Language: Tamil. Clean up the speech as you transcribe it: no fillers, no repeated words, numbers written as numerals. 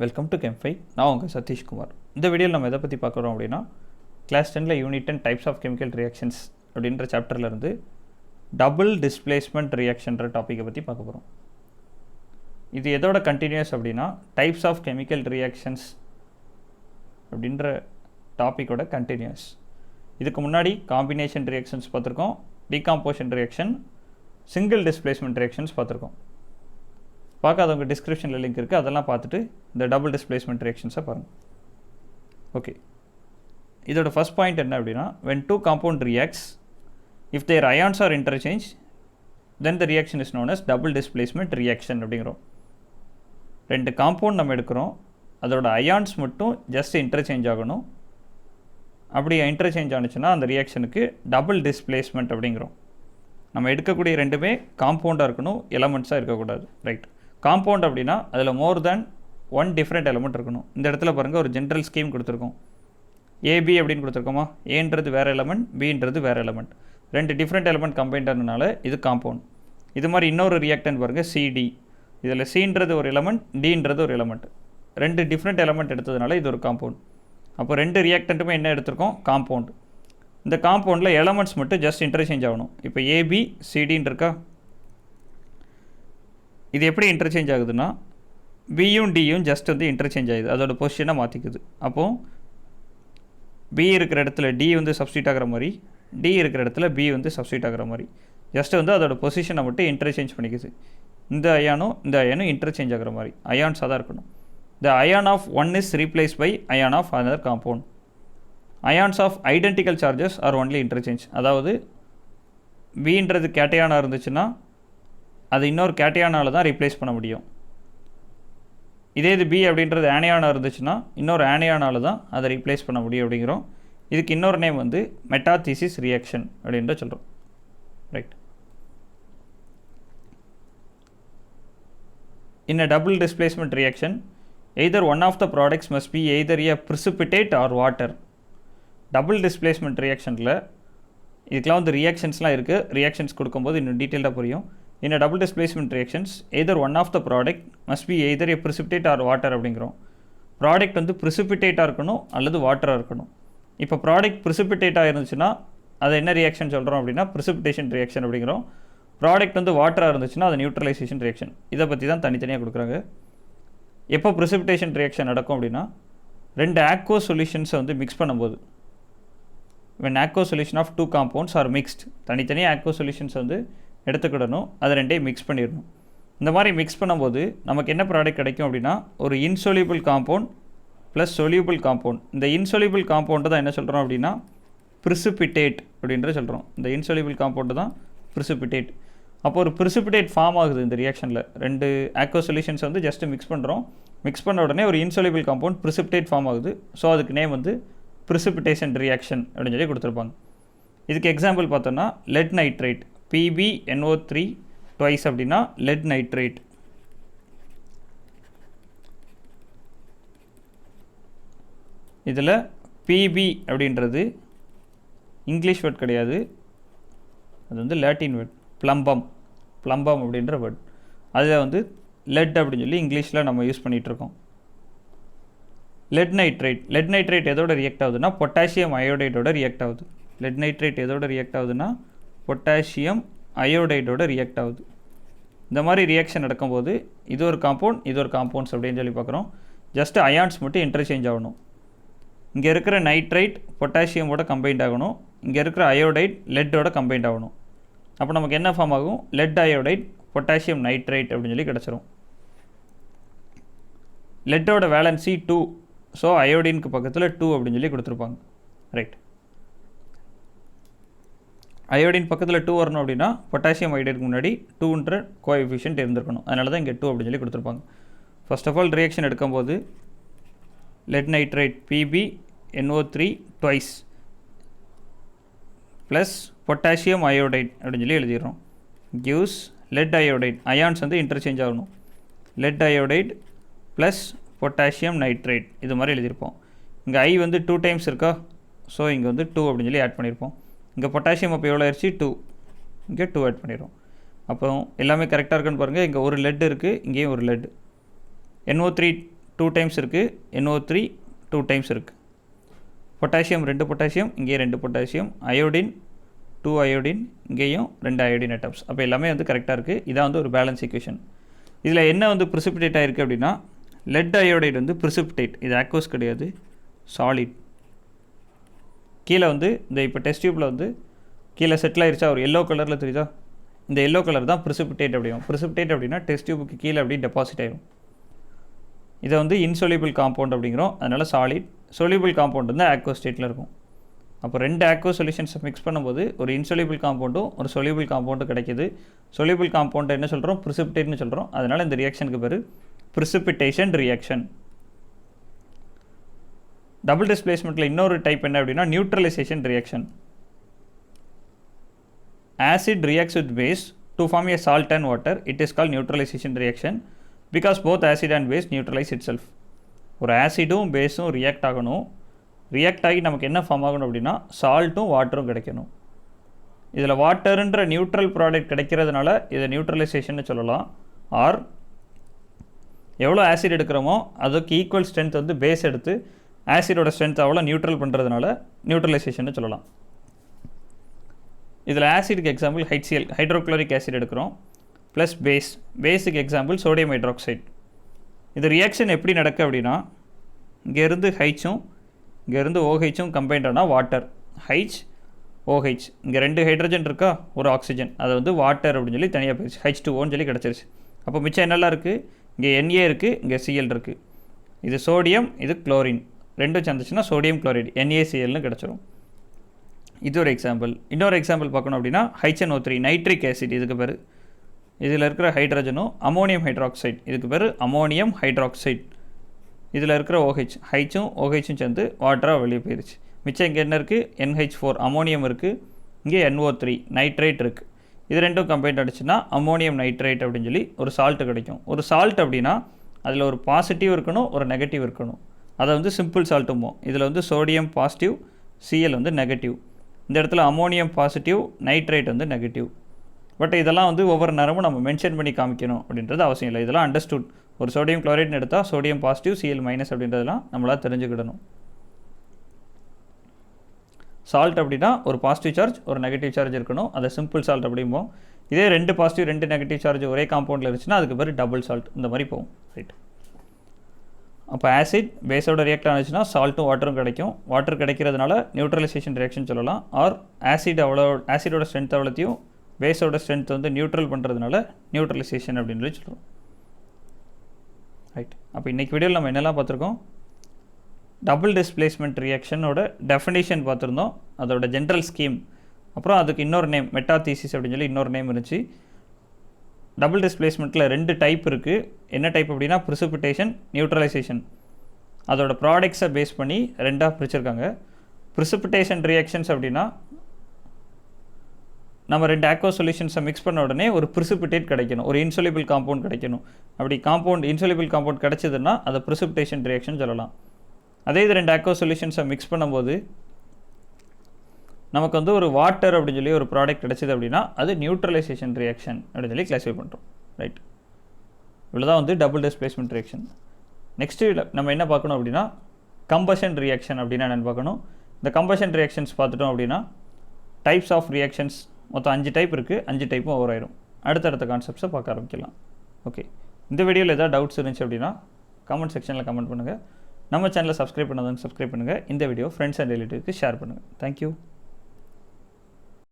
Welcome to கெம்ஃபை. நான் உங்கள் சதீஷ்குமார். இந்த வீடியோவில் நம்ம எதை பற்றி பார்க்குறோம் அப்படின்னா, கிளாஸ் 10ல் unit 10 types of chemical reactions அப்படின்ற சாப்டரில் இருந்து டபுள் டிஸ்பிளேஸ்மெண்ட் ரியாக்ஷன்ற டாப்பிக்கை பற்றி பார்க்க போகிறோம். இது எதோட கண்டினியூஸ் அப்படின்னா, டைப்ஸ் ஆஃப் கெமிக்கல் ரியாக்ஷன்ஸ் அப்படின்ற டாப்பிக்கோட கண்டினியூஸ். இதுக்கு முன்னாடி காம்பினேஷன் ரியாக்ஷன்ஸ் பார்த்துருக்கோம், decomposition reaction, single displacement reactions பார்த்துருக்கோம். பார்க்காதவங்க டிஸ்கிரிப்ஷனில் லிங்க் இருக்குது, அதெல்லாம் பார்த்துட்டு இந்த டபுள் டிஸ்பிளேஸ்மெண்ட் ரியாக்ஷன்ஸை பாருங்கள். ஓகே, இதோட ஃபஸ்ட் பாயிண்ட் என்ன அப்படின்னா, when two compound reacts, if their ions are interchanged, then the reaction is known as double displacement reaction அப்படிங்கிறோம். ரெண்டு காம்பவுண்ட் நம்ம எடுக்கிறோம், அதோட அயான்ஸ் மட்டும் ஜஸ்ட் இன்டர்சேஞ்ச் ஆகணும். அப்படி இன்டர்சேஞ்ச் ஆனிச்சுன்னா அந்த ரியாக்ஷனுக்கு டபுள் டிஸ்பிளேஸ்மெண்ட் அப்படிங்கிறோம். நம்ம எடுக்கக்கூடிய ரெண்டுமே காம்பவுண்டாக இருக்கணும், எலமெண்ட்ஸாக இருக்கக்கூடாது. ரைட், காம்பவுண்ட் அப்படின்னா அதில் மோர் தேன் ஒன் டிஃப்ரெண்ட் எலமெண்ட் இருக்கணும். இந்த இடத்துல பாருங்கள், ஒரு ஜென்ரல் ஸ்கீம் கொடுத்துருக்கோம். ஏபி அப்படின்னு கொடுத்துருக்கோமா, ஏன்றது வேறு எலமெண்ட், பின்றது வேறு எலமெண்ட், ரெண்டு டிஃப்ரெண்ட் எலமெண்ட் கம்பைண்ட் ஆனதுனால இது காம்பவுண்ட். இது மாதிரி இன்னொரு ரியாக்டன் பாருங்கள், சிடி. இதில் சின்றது ஒரு எலமெண்ட், டின்றது ஒரு எலமெண்ட், ரெண்டு டிஃப்ரெண்ட் எலமெண்ட் எடுத்ததுனால இது ஒரு காம்பவுண்ட். அப்போ ரெண்டு ரியாக்டண்ட்டுமே என்ன எடுத்திருக்கோம், காம்பவுண்ட். இந்த காம்பவுண்டில் எலமெண்ட்ஸ் மட்டும் ஜஸ்ட் இன்டர்சேஞ்ச் ஆகணும். இப்போ ஏபி சிடின்னு இருக்கா, இது எப்படி இன்டர்சேஞ்ச் ஆகுதுன்னா, பியும் டியும் ஜஸ்ட் வந்து இன்டர்சேஞ்ச் ஆகுது, அதோட பொசிஷனை மாற்றிக்குது. அப்போது பி இருக்கிற இடத்துல டி வந்து சப்ஸ்டியூட் ஆகிற மாதிரி, டி இருக்கிற இடத்துல பி வந்து சப்ஸ்டியூட் ஆகிற மாதிரி, ஜஸ்ட் வந்து அதோட பொசிஷனை மட்டும் இன்டர்சேஞ்ச் பண்ணிக்குது. இந்த அயானும் இன்டர்சேஞ்ச் ஆகிற மாதிரி அயான்ஸாக தான் இருக்கணும். The ion of one is replace by ion of another compound. Ions of identical charges are only interchange. அதாவது பின்றது கேட்டையானாக இருந்துச்சுன்னா அது இன்னொரு கேட்டையானால் தான் ரீப்ளேஸ் பண்ண முடியும். இதே இது பி அப்படின்றது ஆனியானாக இருந்துச்சுன்னா இன்னொரு ஆனியானால் தான் அதை ரீப்ளேஸ் பண்ண முடியும் அப்படிங்கிறோம். இதுக்கு இன்னொரு நேம் வந்து மெட்டாதீசிஸ் ரியாக்ஷன் அப்படின்ற சொல்கிறோம். Right, in a double displacement reaction, either one of the products must be either a precipitate or water. Double displacement ரியாக்ஷனில் இதுக்கெலாம் வந்து ரியாக்ஷன்ஸ்லாம் இருக்குது. ரியாக்ஷன்ஸ் கொடுக்கும்போது இன்னும் டீட்டெயிலாக புரியும். In a double displacement reactions, either one of the product must be either a precipitate or water அப்படிங்கிறோம். ப்ராடக்ட் வந்து ப்ரிசிபிடேட்டாக இருக்கணும் அல்லது வாட்டராக இருக்கணும். இப்போ ப்ராடக்ட் ப்ரிசிபிடேட்டாக இருந்துச்சுன்னா அதை என்ன ரியாக்ஷன் சொல்கிறோம் அப்படின்னா, ப்ரிசிபிடேஷன் ரியாக்ஷன் அப்படிங்கிறோம். ப்ராடக்ட் வந்து வாட்டராக இருந்துச்சுன்னா அது நியூட்ரலைசேஷன் ரியாக்ஷன். இதை பற்றி தான் தனித்தனியாக கொடுக்குறாங்க. எப்போ ப்ரிசிபிடேஷன் ரியாக்ஷன் நடக்கும் அப்படின்னா, ரெண்டு ஆக்வோ சொல்யூஷன்ஸை வந்து மிக்ஸ் பண்ணும்போது, when aqueous solution of two compounds are mixed, தனித்தனியாக aqueous solutions வந்து எடுத்துக்கிடணும், அதை ரெண்டையும் மிக்ஸ் பண்ணிடணும். இந்த மாதிரி மிக்ஸ் பண்ணும்போது நமக்கு என்ன ப்ராடக்ட் கிடைக்கும் அப்படின்னா, ஒரு insoluble compound plus soluble compound. இந்த இன்சொல்யூபிள் காம்பவுண்டு தான் என்ன சொல்கிறோம் அப்படின்னா ப்ரிசிபிடேட் அப்படின்ற சொல்கிறோம். இந்த இன்சொல்யூபிள் காம்பவுண்டு தான் ப்ரிசிபிடேட். அப்போ ஒரு ப்ரிசிபிடேட் ஃபார்ம் ஆகுது இந்த ரியாக்ஷனில். ரெண்டு aqueous சொல்யூஷன்ஸ் வந்து ஜஸ்ட்டு மிக்ஸ் பண்ணுறோம், மிக்ஸ் பண்ண உடனே ஒரு இன்சொல்யூபிள் காம்பவுண்ட் ப்ரிசிபிடேட் ஃபார்ம் ஆகுது. ஸோ அதுக்கு நேம் வந்து ப்ரிசிபிடேஷன் ரியாக்ஷன் அப்படின்னு சொல்லி கொடுத்துருப்பாங்க. இதுக்கு எக்ஸாம்பிள் பார்த்தோன்னா, லெட் நைட்ரேட் PbNO3 ட்வைஸ் அப்படின்னா லெட் நைட்ரேட். இதில் PB அப்படின்றது இங்கிலீஷ் வேர்ட் கிடையாது, அது வந்து லாட்டின் வேர்ட், ப்ளம்பம் அப்படின்ற வேர்ட். அதில் வந்து லெட் அப்படின்னு சொல்லி இங்கிலீஷில் நம்ம யூஸ் பண்ணிகிட்ருக்கோம். லெட் நைட்ரேட் எதோட ரியாக்ட் ஆகுதுன்னா, பொட்டாசியம் அயோடைடோட ரியாக்ட் ஆகுது. லெட் நைட்ரேட் எதோட ரியாக்ட் ஆகுதுன்னா, பொட்டாசியம் அயோடைடோட ரியாக்ட் ஆகுது. இந்த மாதிரி ரியாக்ஷன் நடக்கும்போது இது ஒரு காம்பவுண்ட், இது ஒரு காம்பவுண்ட்ஸ் அப்படின்னு சொல்லி பார்க்குறோம். ஜஸ்ட்டு அயான்ஸ் மட்டும் இன்டர்சேஞ்ச் ஆகணும். இங்கே இருக்கிற நைட்ரைட் பொட்டாசியமோட கம்பைண்ட் ஆகணும், இங்கே இருக்கிற அயோடைட் லெட்டோட கம்பைண்ட் ஆகணும். அப்போ நமக்கு என்ன ஃபார்ம் ஆகும், லெட் அயோடைட் பொட்டாசியம் நைட்ரைட் அப்படின்னு சொல்லி கிடச்சிரும். லெட்டோட வேலன்சி 2, ஸோ அயோடினுக்கு பக்கத்தில் 2 அப்படின்னு சொல்லி கொடுத்துருப்பாங்க. ரைட், அயோடின் பக்கத்தில் 2 வரணும் அப்படின்னா பொட்டாசியம் அயோடைடுக்கு முன்னாடி 2ன்ற கோஎஃபிஷியன்ட் இருந்திருக்கணும். அதனால தான் இங்கே 2 அப்படின்னு சொல்லி கொடுத்துருப்பாங்க. ஃபர்ஸ்ட் ஆஃப் ஆல் ரியாக்ஷன் எடுக்கும்போது let nitrate PbNO3 twice plus potassium iodide அப்படின்னு சொல்லி எழுதிடுறோம். கிவ்ஸ் லெட் அயோடைட், அயான்ஸ் வந்து இன்டர்சேஞ்ச் ஆகணும். Let iodide plus potassium nitrate இது மாதிரி எழுதியிருப்போம். இங்கே ஐ வந்து 2 டைம்ஸ் இருக்கா, ஸோ இங்கே வந்து 2 அப்படின்னு சொல்லி ஆட் பண்ணியிருப்போம். இங்கே பொட்டாசியம் அப்போ எவ்வளோ ஆயிடுச்சு, 2, இங்கே 2 ஆட் பண்ணிடுறோம். அப்போ எல்லாமே கரெக்டாக இருக்குன்னு பாருங்கள். இங்கே ஒரு லெட் இருக்குது, இங்கேயும் ஒரு லெட். NO3 2 டைம்ஸ் இருக்குது, NO3 2 டைம்ஸ் இருக்குது. பொட்டாசியம் 2 பொட்டாசியம், இங்கே 2 பொட்டாசியம், அயோடின் 2 அயோடின், இங்கேயும் 2 அயோடின் அட்டம்ஸ். அப்போ எல்லாமே வந்து கரெக்டாக இருக்குது. இதான் வந்து ஒரு பேலன்ஸ் ஈக்குவேஷன். இதில் என்ன வந்து ப்ரிசிபிடேட் ஆகிருக்கு அப்படின்னா லெட் அயோடைடு வந்து ப்ரிசிபிடேட், இது ஆக்வஸ் கிடையாது, சாலிட். கீழே வந்து இந்த இப்போ டெஸ்ட் டியூப்பில் வந்து கீழே செட்டில் ஆயிருச்சா ஒரு எல்லோ கலரில் தெரியுதா, இந்த எல்லோ கலர் தான் ப்ரிசிபிடேட் அப்படியும். ப்ரிசிபிடேட் அப்படின்னா டெஸ்ட் டியூபுக்கு கீழே அப்படி டெபாசிட் ஆயிரும். இதை வந்து இன்சொல்யூபிள் காம்பவுண்ட் அப்படிங்கிறோம். அதனால் சாலிட். சொல்யூபிள் காம்பவுண்ட் வந்து ஆக்வஸ் ஸ்டேட்டில் இருக்கும். அப்போ 2 ஆக்வஸ் சொல்யூஷன்ஸை மிக்ஸ் பண்ணும்போது ஒரு இன்சொல்யூபிள் காம்பவுண்டும் ஒரு சொல்யூபிள் காம்பவுண்டும் கிடைக்கிது. சொல்யூபிள் காம்பவுண்ட் என்ன சொல்கிறோம், ப்ரிசிபிடேட்னு சொல்கிறோம். அதனால் இந்த ரியாக்ஷனுக்கு பேர் ப்ரிசிபிடேஷன் ரியாக்ஷன். டபுள் டிஸ்பிளேஸ்மெண்ட்டில் இன்னொரு டைப் என்ன அப்படின்னா neutralisation reaction. Acid reacts with base to form a salt and water. It is called neutralization reaction because both acid and base neutralize itself. ஒரு ஆசிடும் பேஸும் ரியாக்ட் ஆகணும். ரியாக்ட் ஆகி நமக்கு என்ன ஃபார்ம் ஆகணும் அப்படின்னா சால்ட்டும் வாட்டரும் கிடைக்கணும். இதில் வாட்டருன்ற நியூட்ரல் ப்ராடக்ட் கிடைக்கிறதுனால இதை நியூட்ரலைசேஷன் சொல்லலாம். ஆர் எவ்வளோ ஆசிட் எடுக்கிறோமோ அதுக்கு ஈக்குவல் ஸ்ட்ரென்த் வந்து பேஸ் எடுத்து ஆசிடோட ஸ்ட்ரென்த் அவ்வளோ நியூட்ரல் பண்ணுறதுனால நியூட்ரலைசேஷன் சொல்லலாம். இதில் ஆசிடுக்கு எக்ஸாம்பிள் HCl ஹைட்ரோக்ளோரிக் ஆசிட் எடுக்கிறோம் ப்ளஸ் பேஸுக்கு எக்ஸாம்பிள் சோடியம் ஹைட்ராக்சைடு. இது ரியாக்ஷன் எப்படி நடக்கு அப்படின்னா இங்கேருந்து ஹைச்சும் இங்கேருந்து OHும் கம்பைண்ட் ஆனால் வாட்டர், HOH. இங்கே 2 ஹைட்ரஜன் இருக்கா, ஒரு ஆக்சிஜன், அதை வந்து வாட்டர் அப்படின்னு சொல்லி தனியாக போயிடுச்சு, H2Oன்னு சொல்லி கிடச்சிருச்சு. அப்போ மிச்சம் என்னெல்லாம் இருக்குது, இங்கே Na இருக்குது, இங்கே Cl இருக்குது. இது சோடியம், இது குளோரின், ரெண்டும் சேர்ந்துச்சுன்னா சோடியம் குளோரைடு NaClன்னு கிடச்சிரும். இது ஒரு எக்ஸாம்பிள். இன்னொரு எக்ஸாம்பிள் பார்க்கணும் அப்படின்னா HNO3 நைட்ரிக் ஆசிட், இதுக்கு பேர். இதில் இருக்கிற ஹைட்ரஜனும் அமோனியம் ஹைட்ராக்சைடு, இதுக்கு பேர் அமோனியம் ஹைட்ராக்சைடு. இதில் இருக்கிற OH, ஹைச்சும் OHும் சேர்ந்து வாட்டராக வெளியே போயிடுச்சு. மிச்சம் இங்கே என்ன இருக்குது, NH4 அமோனியம் இருக்குது, இங்கே NO3 நைட்ரேட் இருக்குது. இது ரெண்டும் கம்பைண்ட் அடிச்சுன்னா அமோனியம் நைட்ரேட் அப்படின்னு சொல்லி ஒரு சால்ட்டு கிடைக்கும். ஒரு சால்ட் அப்படின்னா அதில் ஒரு பாசிட்டிவ் இருக்கணும், ஒரு நெகட்டிவ் இருக்கணும். அதை வந்து சிம்பிள் சால்ட்டுமோ. இதில் வந்து சோடியம் பாசிட்டிவ், Cl வந்து நெகட்டிவ். இந்த இடத்துல அமோனியம் பாசிட்டிவ், நைட்ரேட் வந்து நெகட்டிவ். பட் இதெல்லாம் வந்து ஒவ்வொரு நேரமும் நம்ம மென்ஷன் பண்ணி காமிக்கணும் அப்படின்றது அவசியம் இல்லை. இதெல்லாம் அண்டர்ஸ்டுட். ஒரு சோடியம் குளோரைட்னு எடுத்தால் சோடியம் பாசிட்டிவ், Cl மைனஸ் அப்படின்றதெல்லாம் நம்மளால் தெரிஞ்சுக்கிடணும். சால்ட் அப்படின்னா ஒரு பாசிட்டிவ் சார்ஜ், ஒரு நெகட்டிவ் சார்ஜ் இருக்கணும். அதை சிம்பிள் சால்ட் அப்படிம்போம். இதே 2 பாசிட்டிவ் 2 நெகட்டிவ் சார்ஜ் ஒரே காம்பவுண்டில் இருந்துச்சுன்னா அதுக்கு பேர் டபுள் சால்ட். இந்த மாதிரி போகும். ரைட். அப்போ ஆசிட் பேஸோட ரியாக்ட் ஆனிச்சுன்னா சால்ட்டும் வாட்டரும் கிடைக்கும். வாட்டர் கிடைக்கிறதுனால நியூட்ரலைசேஷன் ரியாக்ஷன் சொல்லலாம். ஆர் ஆசிடோட ஸ்ட்ரென்த் அவ்வளோத்தையும் பேஸோட ஸ்ட்ரென்த் வந்து நியூட்ரல் பண்ணுறதுனால நியூட்ரலைசேஷன் அப்படின்னு சொல்லி சொல்கிறோம். ரைட். அப்போ இன்றைக்கி வீடியோவில் நம்ம என்னெல்லாம் பார்த்துருக்கோம், டபுள் டிஸ்பிளேஸ்மெண்ட் ரியாக்ஷனோட டெஃபினேஷன் பார்த்துருந்தோம், அதோட ஜென்ரல் ஸ்கீம். அப்புறம் அதுக்கு இன்னொரு நேம் மெட்டாதீசிஸ் அப்படின்னு சொல்லி இன்னொரு நேம் இருந்துச்சு. டபுள் டிஸ்பிளேஸ்மெண்ட்டில் 2 டைப் இருக்குது. என்ன டைப் அப்படின்னா ப்ரிசிபிடேஷன், நியூட்ரலைசேஷன். அதோட ப்ராடக்ட்ஸை பேஸ் பண்ணி 2ஆக பிரிச்சிருக்காங்க. ப்ரிசிபிடேஷன் ரியாக்ஷன்ஸ் அப்படின்னா நம்ம 2 ஆக்வஸ் சொல்யூஷன்ஸை மிக்ஸ் பண்ண உடனே ஒரு ப்ரிசிபிடேட் கிடைக்கணும், ஒரு இன்சொல்யூபிள் காம்பவுண்ட் கிடைக்கணும். அப்படி இன்சொல்யூபிள் காம்பவுண்ட் கிடைச்சதுன்னா அதை ப்ரிசிபிடேஷன் ரியாக்ஷன் சொல்லலாம். அதே இது 2 ஆக்வஸ் சொல்யூஷன்ஸை மிக்ஸ் பண்ணும்போது நமக்கு வந்து ஒரு வாட்டர் அப்படின்னு சொல்லி ஒரு ப்ராடக்ட் கிடைச்சிது அப்படின்னா அது நியூட்ரலைசேஷன் ரியாக்ஷன் அப்படின்னு சொல்லி கிளாஸிஃபை பண்ணுறோம். ரைட். இவ்வளோதான் வந்து டபுள் டிஸ்பிளேஸ்மெண்ட் ரியாக்ஷன். நெக்ஸ்ட்டு நம்ம என்ன பார்க்கணும் அப்படின்னா கம்பஷன் ரியாக்ஷன் அப்படின்னா என்னென்னு பார்க்கணும். இந்த கம்பஷன் ரியாக்ஷன்ஸ் பார்த்துட்டோம் அப்படின்னா டைப்ஸ் ஆஃப் ரியாக்ஷன்ஸ் மொத்தம் 5 டைப் இருக்குது. 5 டைப்பும் ஓவர் ஆயிரும். அடுத்தடுத்த கான்செப்ட்ஸை பார்க்க ஆரம்பிக்கலாம். ஓகே. இந்த வீடியோவில் ஏதாவது டவுட்ஸ் இருந்துச்சு அப்படின்னா கமெண்ட் செக்ஷனில் கமெண்ட் பண்ணுங்கள். நம்ம சேனலை சப்ஸ்கிரைப் பண்ணாதவங்க சப்ஸ்கிரைப் பண்ணுங்கள். இந்த வீடியோ ஃப்ரெண்ட்ஸ் அண்ட் ரிலேட்டிவ்க்கு ஷேர் பண்ணுங்கள். தேங்க்யூ.